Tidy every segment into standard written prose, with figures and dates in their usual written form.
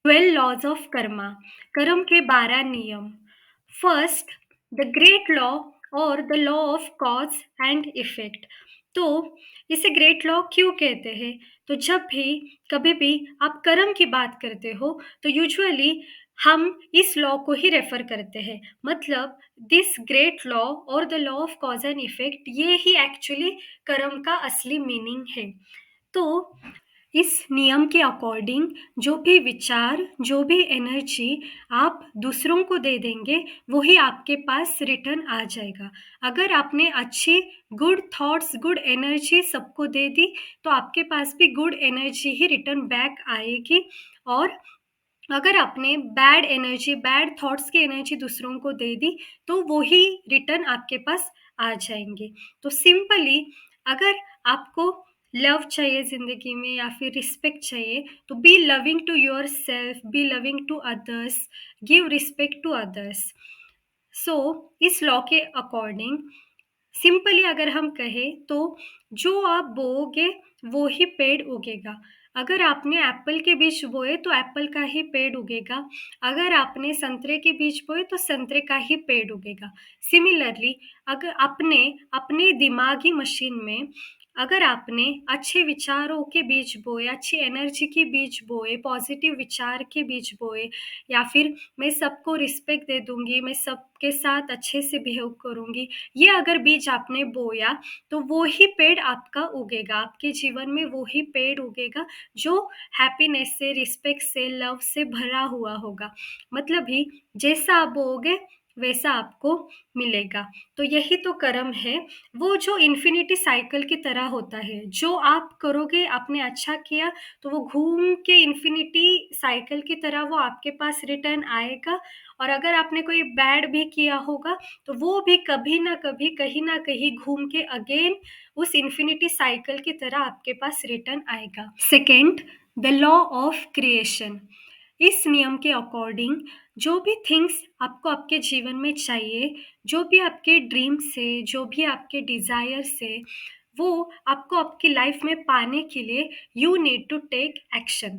12 laws of Karma, कर्म के 12 नियम। फर्स्ट, द ग्रेट लॉ और the law of cause and effect. तो इसे ग्रेट लॉ क्यों कहते हैं? तो जब भी कभी भी आप कर्म की बात करते हो तो यूजुअली हम इस लॉ को ही रेफर करते हैं। मतलब दिस ग्रेट लॉ और the law of cause and effect, ये ही एक्चुअली कर्म का असली मीनिंग है। तो इस नियम के अकॉर्डिंग जो भी विचार, जो भी एनर्जी आप दूसरों को दे देंगे, वही आपके पास रिटर्न आ जाएगा। अगर आपने अच्छी गुड थॉट्स, गुड एनर्जी सबको दे दी, तो आपके पास भी गुड एनर्जी ही रिटर्न बैक आएगी। और अगर आपने बैड एनर्जी, बैड थॉट्स की एनर्जी दूसरों को दे दी, तो वो ही रिटर्न आपके पास आ जाएंगे। तो सिंपली, अगर आपको लव चाहिए ज़िंदगी में या फिर रिस्पेक्ट चाहिए, तो be loving to yourself, be loving to others, give respect to others. So इस लॉ के अकॉर्डिंग सिंपली अगर हम कहें तो जो आप बोओगे वो ही पेड़ उगेगा। अगर आपने एप्पल के बीज बोए तो एप्पल का ही पेड़ उगेगा। अगर आपने संतरे के बीज बोए तो संतरे का ही पेड़ उगेगा। सिमिलरली, अगर आपने अपने दिमागी मशीन में अगर आपने अच्छे विचारों के बीज बोए, अच्छी एनर्जी के बीज बोए, पॉजिटिव विचार के बीज बोए, या फिर मैं सबको रिस्पेक्ट दे दूंगी, मैं सबके साथ अच्छे से बिहेव करूंगी, ये अगर बीज आपने बोया, तो वो ही पेड़ आपका उगेगा। आपके जीवन में वो ही पेड़ उगेगा जो हैप्पीनेस से, रिस्पेक्ट से, लव से भरा हुआ होगा। मतलब ही जैसा आप बोओगे वैसा आपको मिलेगा। तो यही तो कर्म है, वो जो इन्फिनिटी साइकिल की तरह होता है। जो आप करोगे, आपने अच्छा किया, तो वो घूम के इन्फिनिटी साइकिल की तरह वो आपके पास रिटर्न आएगा। और अगर आपने कोई बैड भी किया होगा, तो वो भी कभी ना कभी, कहीं ना कहीं घूम के अगेन उस इन्फिनिटी साइकिल की तरह आपके पास रिटर्न आएगा। Second, the law of creation. इस नियम के अकॉर्डिंग जो भी थिंग्स आपको आपके जीवन में चाहिए, जो भी आपके ड्रीम से, जो भी आपके डिज़ायर से, वो आपको आपकी लाइफ में पाने के लिए you need to take action.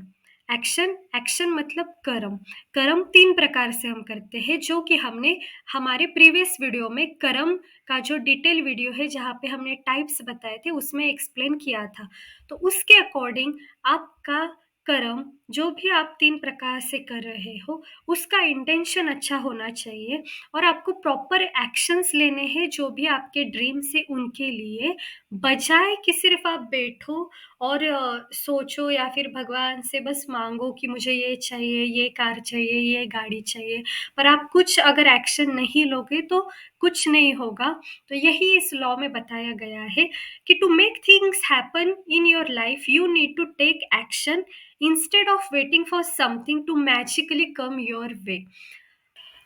Action, action मतलब कर्म। कर्म 3 प्रकार से हम करते हैं, जो कि हमने हमारे प्रीवियस वीडियो में कर्म का जो डिटेल वीडियो है, जहाँ पे हमने टाइप्स बताए थे, उसमें एक्सप्लेन किया था। तो उसके अकॉर्डिंग आपका कर्म, जो भी आप 3 प्रकार से कर रहे हो, उसका इंटेंशन अच्छा होना चाहिए और आपको प्रॉपर एक्शंस लेने हैं जो भी आपके ड्रीम से उनके लिए, बजाय कि सिर्फ आप बैठो और सोचो या फिर भगवान से बस मांगो कि मुझे ये चाहिए, ये कार चाहिए, ये गाड़ी चाहिए, पर आप कुछ अगर एक्शन नहीं लोगे तो कुछ नहीं होगा। तो यही इस लॉ में बताया गया है कि to make things happen in your life you need to take action instead of waiting for something to magically come your way.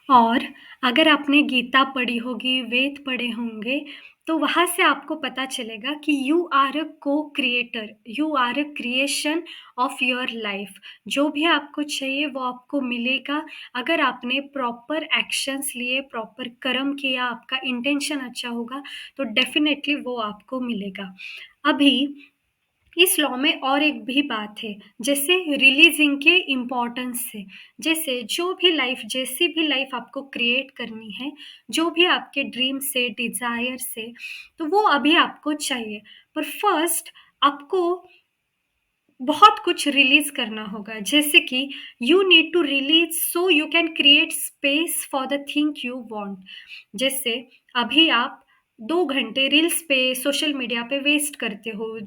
और अगर आपने गीता पढ़ी होगी, वेद पढ़े होंगे, तो वहाँ से आपको पता चलेगा कि you are a co-creator, you are a creation of your life. जो भी आपको चाहिए वो आपको मिलेगा, अगर आपने प्रॉपर एक्शंस लिए, प्रॉपर कर्म किया, आपका इंटेंशन अच्छा होगा, तो डेफ़िनेटली वो आपको मिलेगा। अभी इस लॉ में और एक भी बात है, जैसे रिलीजिंग के इम्पोर्टेंस से। जैसे जो भी लाइफ, जैसी भी लाइफ आपको क्रिएट करनी है, जो भी आपके ड्रीम से, डिज़ायर से, तो वो अभी आपको चाहिए। पर फर्स्ट आपको बहुत कुछ रिलीज़ करना होगा, जैसे कि you need to release so you can create space for the thing you want. जैसे अभी आप 2 घंटे रील्स पे, सोशल मीडिया पे वेस्ट करते हो,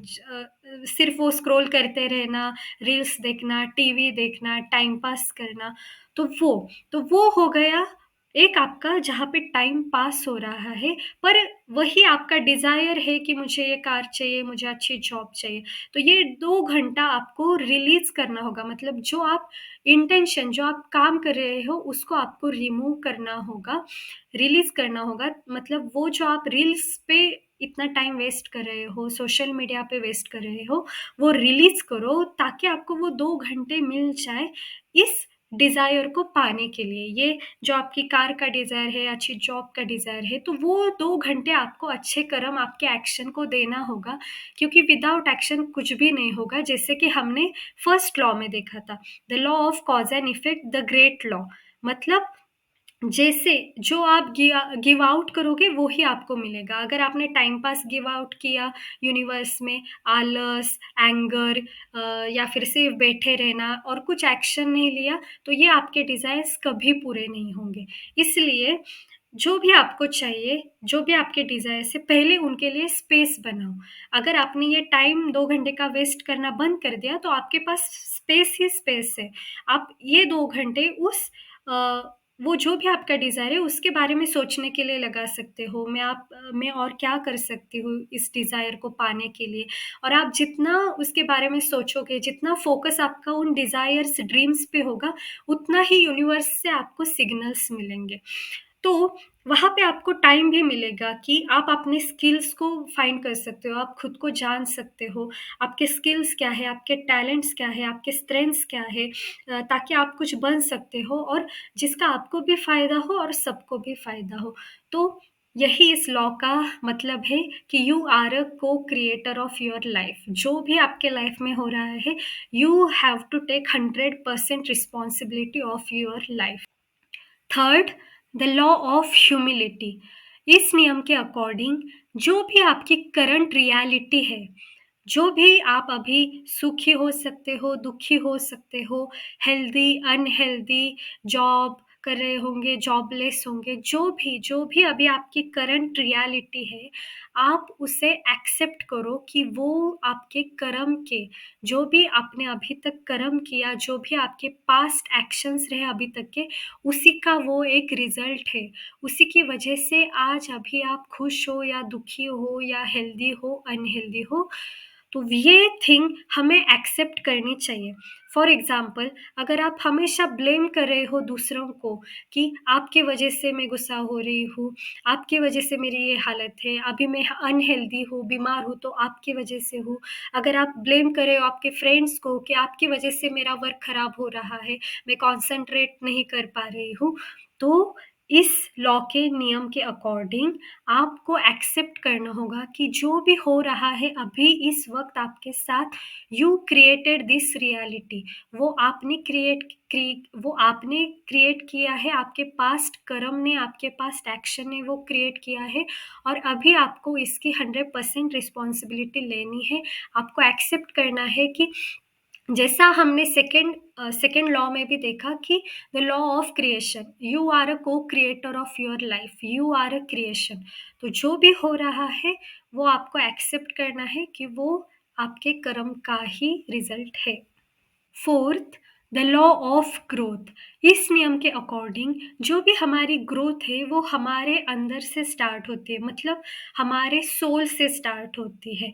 सिर्फ़ वो स्क्रॉल करते रहना, रील्स देखना, टीवी देखना, टाइम पास करना, तो वो हो गया एक आपका, जहाँ पे टाइम पास हो रहा है, पर वही आपका डिज़ायर है कि मुझे ये कार चाहिए, मुझे अच्छी जॉब चाहिए। तो ये 2 घंटा आपको रिलीज़ करना होगा, मतलब जो आप इंटेंशन, जो आप काम कर रहे हो, उसको आपको रिमूव करना होगा, रिलीज़ करना होगा। मतलब वो जो आप रील्स पे इतना टाइम वेस्ट कर रहे हो, सोशल मीडिया पे वेस्ट कर रहे हो, वो रिलीज़ करो ताकि आपको वो 2 घंटे मिल जाए इस डिज़ायर को पाने के लिए। ये जो आपकी कार का डिज़ायर है, अच्छी जॉब का डिज़ायर है, तो वो 2 घंटे आपको अच्छे कर्म आपके एक्शन को देना होगा, क्योंकि विदाउट एक्शन कुछ भी नहीं होगा। जैसे कि हमने फर्स्ट लॉ में देखा था, the law of cause and effect, the great law. मतलब जैसे जो आप गिव आउट करोगे वो ही आपको मिलेगा। अगर आपने टाइम पास गिव आउट किया यूनिवर्स में, आलस, एंगर या फिर सिर्फ़ बैठे रहना और कुछ एक्शन नहीं लिया, तो ये आपके डिज़ायर्स कभी पूरे नहीं होंगे। इसलिए जो भी आपको चाहिए, जो भी आपके डिज़ायर्स है, पहले उनके लिए स्पेस बनाओ। अगर आपने ये टाइम 2 घंटे का वेस्ट करना बंद कर दिया, तो आपके पास स्पेस ही स्पेस है। आप ये 2 घंटे वो जो भी आपका डिज़ायर है, उसके बारे में सोचने के लिए लगा सकते हो। मैं और क्या कर सकती हूँ इस डिज़ायर को पाने के लिए? और आप जितना उसके बारे में सोचोगे, जितना फ़ोकस आपका उन डिज़ायर्स, ड्रीम्स पे होगा, उतना ही यूनिवर्स से आपको सिग्नल्स मिलेंगे। तो वहाँ पे आपको टाइम भी मिलेगा कि आप अपने स्किल्स को फाइंड कर सकते हो, आप खुद को जान सकते हो, आपके स्किल्स क्या है, आपके टैलेंट्स क्या है, आपके स्ट्रेंथ्स क्या है, ताकि आप कुछ बन सकते हो और जिसका आपको भी फ़ायदा हो और सबको भी फ़ायदा हो। तो यही इस लॉ का मतलब है कि you are a co-creator of your life. जो भी आपके लाइफ़ में हो रहा है, you have to take 100% responsibility of your life. Third, the law of humility. इस नियम के अकॉर्डिंग जो भी आपकी करंट रियलिटी है, जो भी आप अभी सुखी हो सकते हो, दुखी हो सकते हो, हेल्दी, अनहेल्दी, जॉब कर रहे होंगे, जॉबलेस होंगे, जो भी अभी आपकी करंट रियलिटी है, आप उसे एक्सेप्ट करो कि वो आपके कर्म के, जो भी आपने अभी तक कर्म किया, जो भी आपके पास्ट एक्शंस रहे अभी तक के, उसी का वो एक रिज़ल्ट है। उसी की वजह से आज अभी आप खुश हो या दुखी हो या हेल्दी हो, अनहेल्दी हो, तो ये थिंग हमें एक्सेप्ट करनी चाहिए। फॉर एग्ज़ाम्पल, अगर आप हमेशा ब्लेम कर रहे हो दूसरों को कि आपकी वजह से मैं गुस्सा हो रही हूँ, आपकी वजह से मेरी ये हालत है, अभी मैं अनहेल्दी हूँ, बीमार हूँ तो आपकी वजह से हूँ। अगर आप ब्लेम कर रहे हो आपके फ्रेंड्स को कि आपकी वजह से मेरा वर्क खराब हो रहा है, मैं कॉन्संट्रेट नहीं कर पा रही हूँ, तो इस लॉ के नियम के अकॉर्डिंग आपको एक्सेप्ट करना होगा कि जो भी हो रहा है अभी इस वक़्त आपके साथ, यू क्रिएटेड दिस रियलिटी। वो आपने क्रिएट किया है, आपके पास्ट कर्म ने, आपके पास्ट एक्शन ने वो क्रिएट किया है और अभी आपको इसकी 100% रिस्पॉन्सिबिलिटी लेनी है। आपको एक्सेप्ट करना है कि जैसा हमने सेकंड लॉ में भी देखा कि the law of creation, you are a co-creator of your life, you are a creation. तो जो भी हो रहा है, वो आपको एक्सेप्ट करना है कि वो आपके कर्म का ही रिज़ल्ट है। Fourth, the law of growth. इस नियम के अकॉर्डिंग जो भी हमारी ग्रोथ है वो हमारे अंदर से स्टार्ट होती है, मतलब हमारे सोल से स्टार्ट होती है।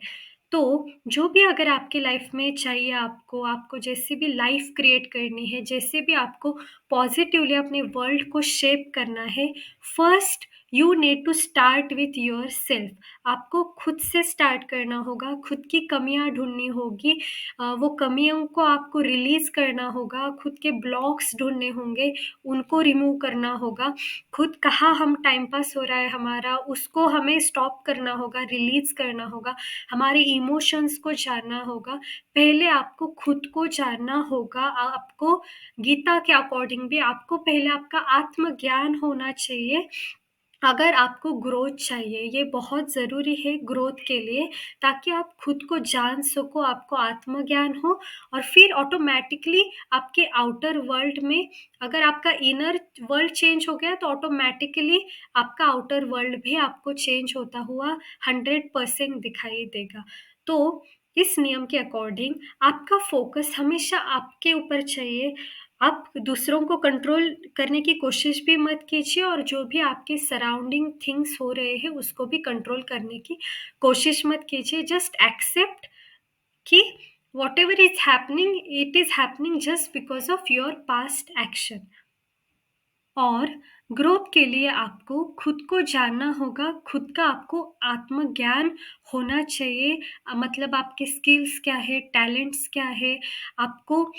तो जो भी अगर आपकी लाइफ में चाहिए, आपको जैसे भी लाइफ क्रिएट करनी है, जैसे भी आपको पॉजिटिवली अपने वर्ल्ड को शेप करना है, first you need to start with yourself. आपको खुद से स्टार्ट करना होगा, खुद की कमियां ढूंढनी होगी, वो कमियों को आपको रिलीज़ करना होगा, खुद के ब्लॉक्स ढूँढने होंगे, उनको रिमूव करना होगा। खुद कहाँ हम टाइम पास हो रहा है हमारा, उसको हमें स्टॉप करना होगा, रिलीज़ करना होगा, हमारे इमोशंस को जानना होगा। पहले आपको खुद को जानना होगा, आपको गीता के अकॉर्डिंग भी आपको पहले आपका आत्मज्ञान होना चाहिए। अगर आपको ग्रोथ चाहिए, ये बहुत ज़रूरी है ग्रोथ के लिए, ताकि आप खुद को जान सको, आपको आत्मज्ञान हो और फिर ऑटोमैटिकली आपके आउटर वर्ल्ड में, अगर आपका इनर वर्ल्ड चेंज हो गया, तो ऑटोमैटिकली आपका आउटर वर्ल्ड भी आपको चेंज होता हुआ 100% दिखाई देगा। तो इस नियम के अकॉर्डिंग आपका फ़ोकस हमेशा आपके ऊपर चाहिए। आप दूसरों को कंट्रोल करने की कोशिश भी मत कीजिए और जो भी आपके सराउंडिंग थिंग्स हो रहे हैं उसको भी कंट्रोल करने की कोशिश मत कीजिए। जस्ट एक्सेप्ट कि whatever is happening, it is happening just because of your past action. और ग्रोथ के लिए आपको खुद को जानना होगा, खुद का आपको आत्मज्ञान होना चाहिए। मतलब आपके स्किल्स क्या है, टैलेंट्स क्या है, आपको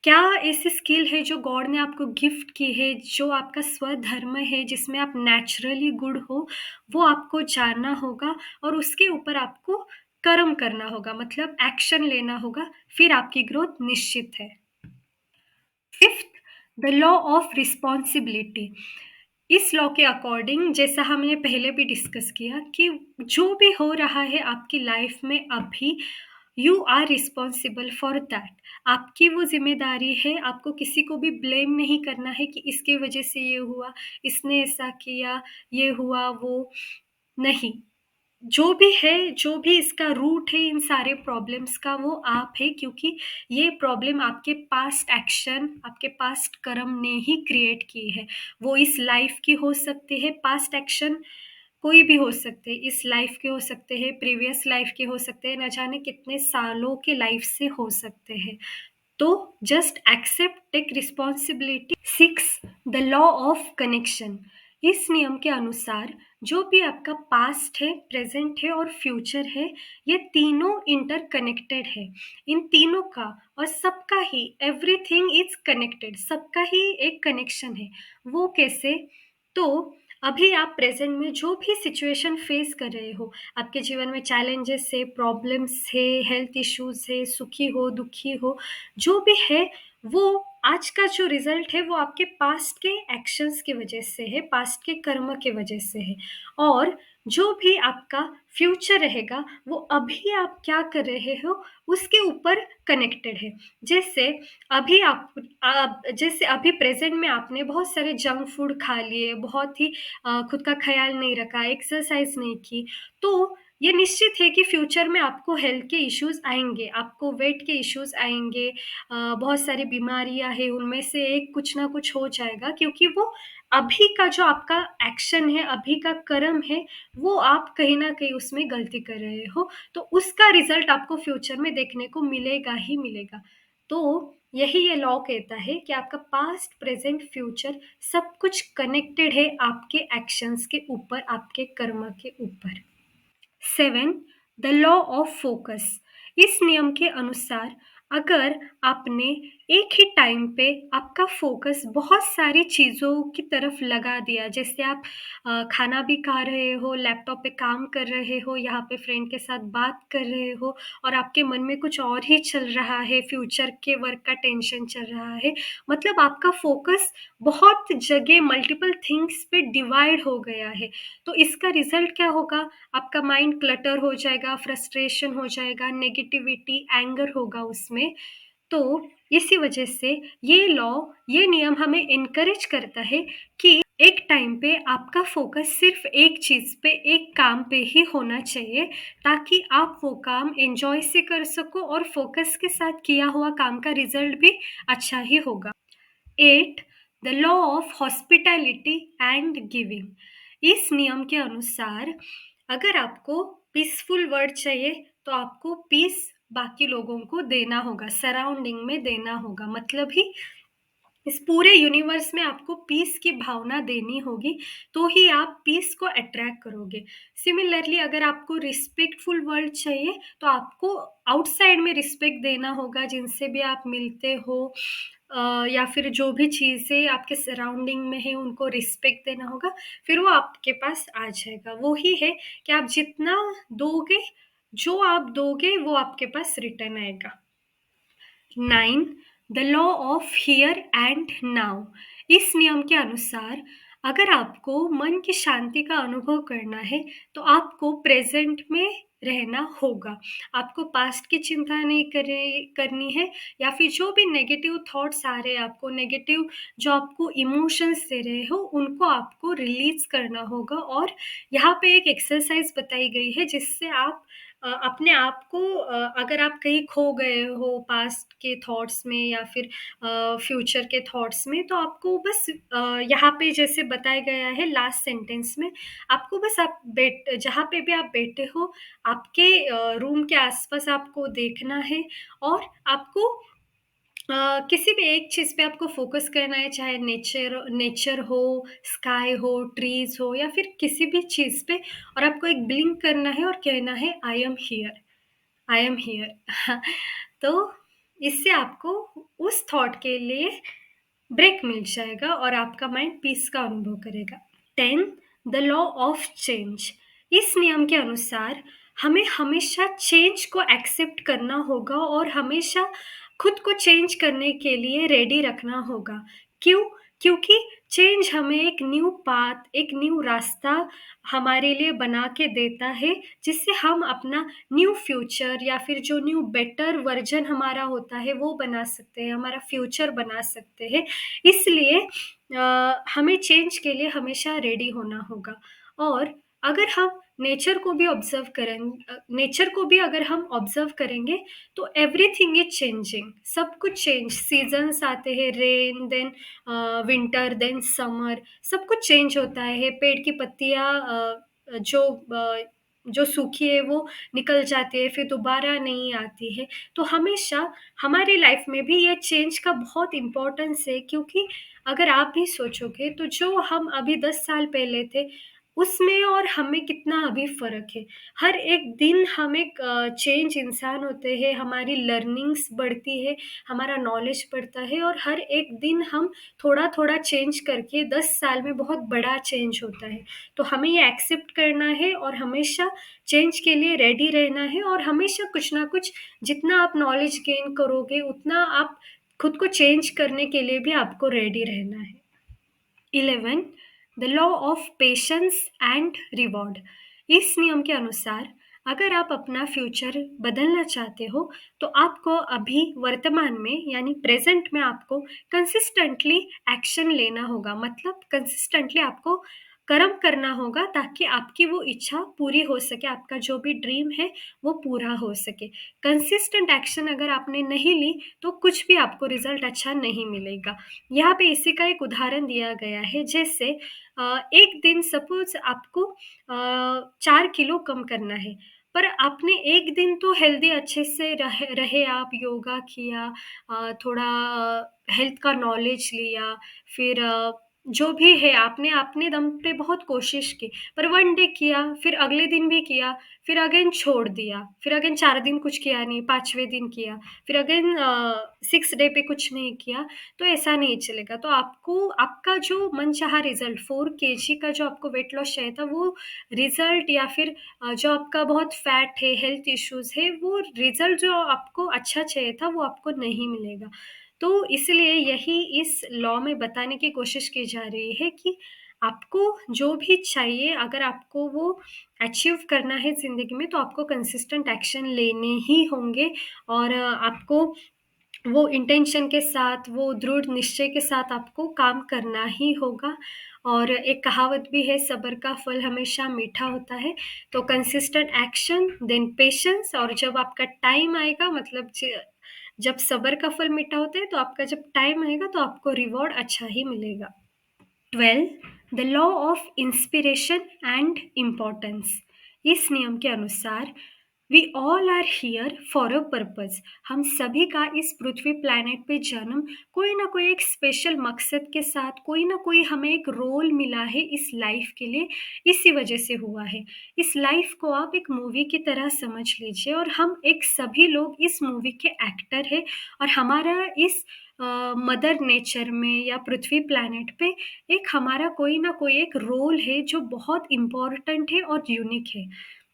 क्या ऐसी स्किल है जो गॉड ने आपको गिफ्ट की है, जो आपका स्वधर्म है, जिसमें आप नेचुरली गुड हो, वो आपको जानना होगा और उसके ऊपर आपको कर्म करना होगा, मतलब एक्शन लेना होगा, फिर आपकी ग्रोथ निश्चित है। Fifth, the law of responsibility. इस लॉ के अकॉर्डिंग, जैसा हमने पहले भी डिस्कस किया, कि जो भी हो रहा है आपकी लाइफ में अभी, you are responsible for that. आपकी वो जिम्मेदारी है, आपको किसी को भी ब्लेम नहीं करना है कि इसकी वजह से ये हुआ, इसने ऐसा किया, ये हुआ, वो नहीं। जो भी है, जो भी इसका रूट है इन सारे प्रॉब्लम्स का, वो आप है, क्योंकि ये प्रॉब्लम आपके पास्ट एक्शन, आपके पास्ट कर्म ने ही क्रिएट की है। वो इस लाइफ की हो सकती है, पास्ट एक्शन कोई भी हो सकते हैं, इस लाइफ के हो सकते हैं, प्रीवियस लाइफ के हो सकते हैं, न जाने कितने सालों के लाइफ से हो सकते हैं। तो just accept, take responsibility. Six, the law of connection. इस नियम के अनुसार जो भी आपका पास्ट है, प्रेजेंट है और फ्यूचर है, ये तीनों इंटरकनेक्टेड है। इन तीनों का और सबका ही, एवरीथिंग इज कनेक्टेड, सबका ही एक कनेक्शन है। वो कैसे? तो अभी आप प्रेजेंट में जो भी सिचुएशन फेस कर रहे हो, आपके जीवन में चैलेंजेस है, प्रॉब्लम्स है, हेल्थ इश्यूज है, सुखी हो, दुखी हो, जो भी है, वो आज का जो रिजल्ट है वो आपके पास्ट के एक्शंस की वजह से है, पास्ट के कर्म के वजह से है। और जो भी आपका फ्यूचर रहेगा, वो अभी आप क्या कर रहे हो उसके ऊपर कनेक्टेड है। जैसे जैसे अभी प्रेजेंट में आपने बहुत सारे जंक फूड खा लिए, बहुत ही खुद का ख्याल नहीं रखा, एक्सरसाइज नहीं की, तो ये निश्चित है कि फ्यूचर में आपको हेल्थ के इश्यूज आएंगे, आपको वेट के इश्यूज आएंगे, बहुत सारी बीमारियां हैं, उनमें से एक कुछ ना कुछ हो जाएगा, क्योंकि वो अभी का जो आपका एक्शन है, अभी का कर्म है, वो आप कहीं ना कहीं उसमें गलती कर रहे हो, तो उसका रिजल्ट आपको फ्यूचर में देखने को मिलेगा ही मिलेगा। तो यही ये लॉ कहता है कि आपका पास्ट, प्रेजेंट, फ्यूचर सब कुछ कनेक्टेड है आपके एक्शंस के ऊपर, आपके कर्म के ऊपर। Seven, the law of focus. इस नियम के अनुसार अगर आपने एक ही टाइम पे आपका फोकस बहुत सारी चीज़ों की तरफ लगा दिया, जैसे आप खाना भी खा रहे हो, लैपटॉप पे काम कर रहे हो, यहाँ पे फ्रेंड के साथ बात कर रहे हो, और आपके मन में कुछ और ही चल रहा है, फ्यूचर के वर्क का टेंशन चल रहा है, मतलब आपका फोकस बहुत जगह मल्टीपल थिंग्स पे डिवाइड हो गया है, तो इसका रिजल्ट क्या होगा? आपका माइंड क्लटर हो जाएगा, फ्रस्ट्रेशन हो जाएगा, नेगेटिविटी, एंगर होगा उसमें। तो इसी वजह से ये लॉ, ये नियम हमें इनकरेज करता है कि एक टाइम पे आपका फोकस सिर्फ एक चीज पे, एक काम पे ही होना चाहिए, ताकि आप वो काम एंजॉय से कर सको और फोकस के साथ किया हुआ काम का रिजल्ट भी अच्छा ही होगा। 8, the law of hospitality and giving. इस नियम के अनुसार अगर आपको पीसफुल वर्ड चाहिए, तो आपको पीस बाकी लोगों को देना होगा, सराउंडिंग में देना होगा, मतलब ही इस पूरे यूनिवर्स में आपको पीस की भावना देनी होगी, तो ही आप पीस को अट्रैक्ट करोगे। सिमिलरली अगर आपको रिस्पेक्टफुल वर्ड चाहिए, तो आपको आउटसाइड में रिस्पेक्ट देना होगा, जिनसे भी आप मिलते हो, या फिर जो भी चीज़ें आपके सराउंडिंग में है उनको रिस्पेक्ट देना होगा, फिर वो आपके पास आ जाएगा। वो ही है कि आप जितना दोगे, जो आप दोगे वो आपके पास रिटर्न आएगा। 9, the law of here and now. इस नियम के अनुसार अगर आपको मन की शांति का अनुभव करना है, तो आपको प्रेजेंट में रहना होगा। आपको पास्ट की चिंता नहीं करनी है, या फिर जो भी नेगेटिव थॉट्स आ रहे हैं, आपको नेगेटिव जो आपको इमोशंस दे रहे हो, उनको आपको रिलीज करना होगा। और यहाँ पे एक एक्सरसाइज बताई गई है, जिससे आप अपने आप को, अगर आप कहीं खो गए हो पास्ट के थॉट्स में या फिर फ्यूचर के थॉट्स में, तो आपको बस यहाँ पे जैसे बताया गया है लास्ट सेंटेंस में, आपको बस आप जहाँ पे भी आप बैठे हो, आपके रूम के आसपास आपको देखना है, और आपको किसी भी एक चीज़ पे आपको फ़ोकस करना है, चाहे नेचर नेचर हो, स्काई हो, ट्रीज़ हो, या फिर किसी भी चीज़ पे, और आपको एक ब्लिंक करना है और कहना है, I am here, I am here. तो इससे आपको उस थॉट के लिए ब्रेक मिल जाएगा और आपका माइंड पीस का अनुभव करेगा। 10 द लॉ ऑफ चेंज। इस नियम के अनुसार हमें हमेशा चेंज को एक्सेप्ट करना होगा और हमेशा खुद को चेंज करने के लिए रेडी रखना होगा। क्यों? क्योंकि चेंज हमें एक न्यू पाथ, एक न्यू रास्ता हमारे लिए बना के देता है, जिससे हम अपना न्यू फ्यूचर या फिर जो न्यू बेटर वर्जन हमारा होता है वो बना सकते हैं, हमारा फ्यूचर बना सकते हैं। इसलिए हमें चेंज के लिए हमेशा रेडी होना होगा। और अगर हम नेचर को भी अगर हम ऑब्जर्व करेंगे तो एवरीथिंग इज चेंजिंग। सब कुछ चेंज, सीजन्स आते हैं, rain then winter then summer, सब कुछ चेंज होता है। पेड़ की पत्तियां जो सूखी है वो निकल जाती है, फिर दोबारा नहीं आती है। तो हमेशा हमारी लाइफ में भी ये चेंज का बहुत इम्पोर्टेंस है, क्योंकि अगर आप भी सोचोगे तो जो हम अभी 10 साल पहले थे उसमें और हमें कितना अभी फर्क है। हर एक दिन हम एक चेंज इंसान होते हैं, हमारी लर्निंग्स बढ़ती है, हमारा नॉलेज बढ़ता है और हर एक दिन हम थोड़ा थोड़ा चेंज करके 10 साल में बहुत बड़ा चेंज होता है। तो हमें ये एक्सेप्ट करना है और हमेशा चेंज के लिए रेडी रहना है और हमेशा कुछ ना कुछ, जितना आप नॉलेज गेन करोगे उतना आप खुद को चेंज करने के लिए भी आपको रेडी रहना है। 11 the law of patience and reward. इस नियम के अनुसार अगर आप अपना फ्यूचर बदलना चाहते हो तो आपको अभी वर्तमान में यानी प्रेजेंट में आपको कंसिस्टेंटली एक्शन लेना होगा। मतलब कंसिस्टेंटली आपको कर्म करना होगा ताकि आपकी वो इच्छा पूरी हो सके, आपका जो भी ड्रीम है वो पूरा हो सके। कंसिस्टेंट एक्शन अगर आपने नहीं ली तो कुछ भी आपको रिजल्ट अच्छा नहीं मिलेगा। यहाँ पे इसी का एक उदाहरण दिया गया है। जैसे एक दिन सपोज आपको 4 किलो कम करना है, पर आपने एक दिन तो हेल्दी अच्छे से रहे, आप योगा किया, थोड़ा हेल्थ का नॉलेज लिया, फिर जो भी है आपने अपने दम पे बहुत कोशिश की, पर 1 डे किया, फिर अगले दिन भी किया, फिर अगेन छोड़ दिया, फिर अगेन 4 दिन कुछ किया नहीं, 5वें दिन किया, फिर अगेन 6 डे पे कुछ नहीं किया, तो ऐसा नहीं चलेगा। तो आपको आपका जो मनचाहा रिजल्ट 4 kg का जो आपको वेट लॉस चाहिए था वो रिजल्ट, या फिर जो आपका बहुत फैट है, हेल्थ इश्यूज है, वो रिजल्ट जो आपको अच्छा चाहिए था वो आपको नहीं मिलेगा। तो इसलिए यही इस लॉ में बताने की कोशिश की जा रही है कि आपको जो भी चाहिए, अगर आपको वो अचीव करना है ज़िंदगी में, तो आपको कंसिस्टेंट एक्शन लेने ही होंगे और आपको वो इंटेंशन के साथ, वो दृढ़ निश्चय के साथ आपको काम करना ही होगा। और एक कहावत भी है, सब्र का फल हमेशा मीठा होता है। तो कंसिस्टेंट एक्शन देन पेशेंस, और जब आपका टाइम आएगा, मतलब जब सब्र का फल मीठा होता है तो आपका जब टाइम आएगा तो आपको रिवॉर्ड अच्छा ही मिलेगा। 12 the law of inspiration and importance. इस नियम के अनुसार we all are here for a purpose. हम सभी का इस पृथ्वी प्लैनेट पे जन्म कोई ना कोई एक स्पेशल मकसद के साथ, कोई ना कोई हमें एक रोल मिला है इस लाइफ के लिए, इसी वजह से हुआ है। इस लाइफ को आप एक मूवी की तरह समझ लीजिए और हम एक सभी लोग इस मूवी के एक्टर हैं। और हमारा इस मदर नेचर में या पृथ्वी प्लैनेट पे एक हमारा कोई ना कोई एक रोल है जो बहुत इम्पोर्टेंट है और यूनिक है।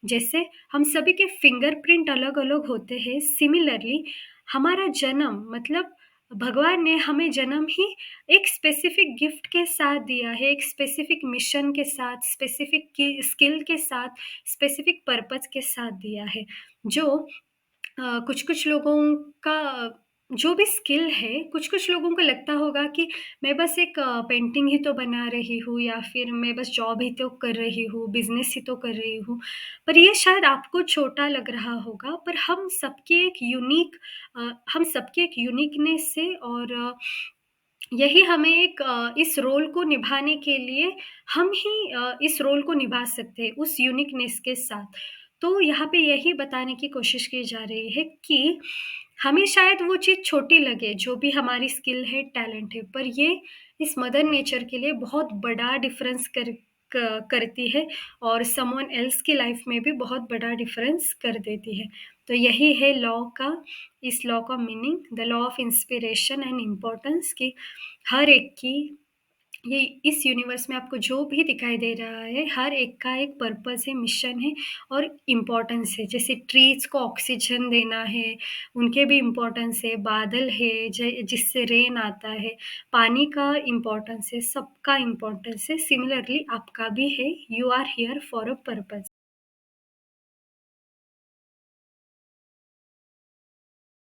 जैसे हम सभी के फिंगरप्रिंट अलग-अलग होते हैं, सिमिलरली हमारा जन्म, मतलब भगवान ने हमें जन्म ही एक स्पेसिफिक गिफ्ट के साथ दिया है, एक स्पेसिफिक मिशन के साथ, स्पेसिफिक की स्किल के साथ, स्पेसिफिक पर्पज़ के साथ दिया है। जो कुछ-कुछ लोगों का जो भी स्किल है, कुछ-कुछ लोगों को लगता होगा कि मैं बस एक पेंटिंग ही तो बना रही हूँ, या फिर मैं बस जॉब ही तो कर रही हूँ, बिज़नेस ही तो कर रही हूँ। पर ये शायद आपको छोटा लग रहा होगा, पर हम सबकी एक यूनिकनेस है और यही हमें एक इस रोल को निभाने के लिए हम ही इस रोल को निभा सकते हैं उस यूनिकनेस के साथ। तो यहाँ पे यही बताने की कोशिश की जा रही है कि हमें शायद वो चीज़ छोटी लगे, जो भी हमारी स्किल है, टैलेंट है, पर ये इस मदर नेचर के लिए बहुत बड़ा डिफ़रेंस करती है और समवन एल्स की लाइफ में भी बहुत बड़ा डिफरेंस कर देती है। तो यही है इस लॉ का meaning, the law of inspiration and importance, कि हर एक की ये इस यूनिवर्स में आपको जो भी दिखाई दे रहा है, हर एक का एक पर्पस है, मिशन है और इम्पोर्टेंस है। जैसे ट्रीज़ को ऑक्सीजन देना है, उनके भी इम्पोर्टेंस है, बादल है जिससे रेन आता है, पानी का इम्पोर्टेंस है, सबका इम्पोर्टेंस है। सिमिलरली आपका भी है, you are here for a purpose.